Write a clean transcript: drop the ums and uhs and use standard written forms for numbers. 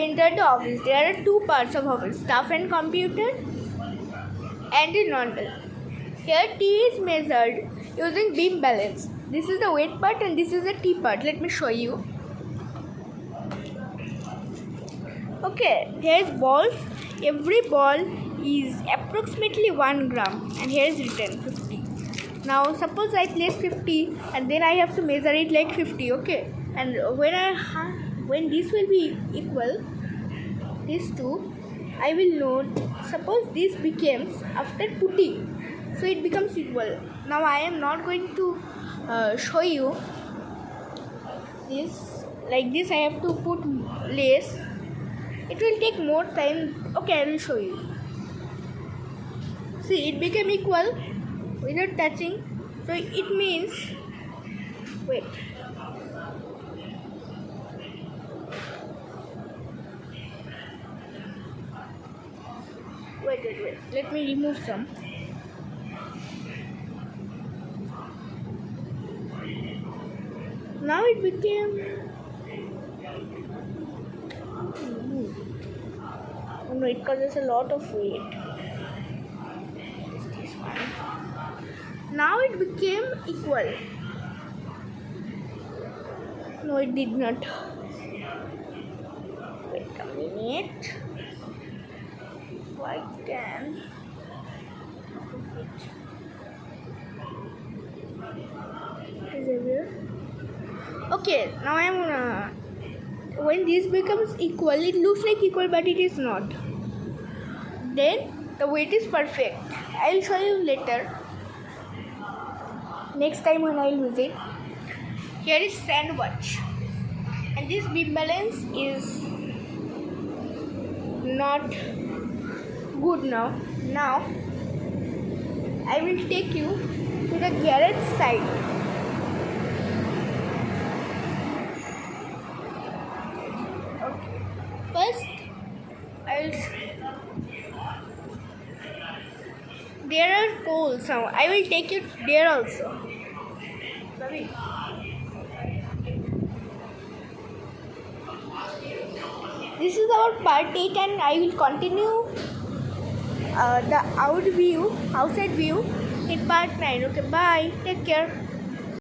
we enter the office. There are two parts of office, staff and computer and a normal. Here T is measured using beam balance. This is the weight part and this is the T part. Let me show you. Okay, here is balls. Every ball is approximately 1 gram and here is written 50. Now suppose I place 50 and then I have to measure it like 50, okay? And when this will be equal, these two, I will note, suppose this becomes after putting, so it becomes equal. Now I am not going to show you this, like this I have to put less. It will take more time. Okay, I will show you. See, it became equal without touching. So it means, wait. Wait. Let me remove some. Now it became. Oh no, it causes a lot of weight. This one. Now it became equal. No, it did not. Wait a minute. I can. Is it here? Okay, now I am gonna. When this becomes equal, it looks like equal, but it is not. Then the weight is perfect. I will show you later. Next time when I will use it. Here is sandwich, and this beam balance is not good now. Now I will take you to the garage side. Okay. First, there are poles now. I will take you there also. Sorry. This is our part 8 and I will continue the outside view in part 9. Okay, bye. Take care.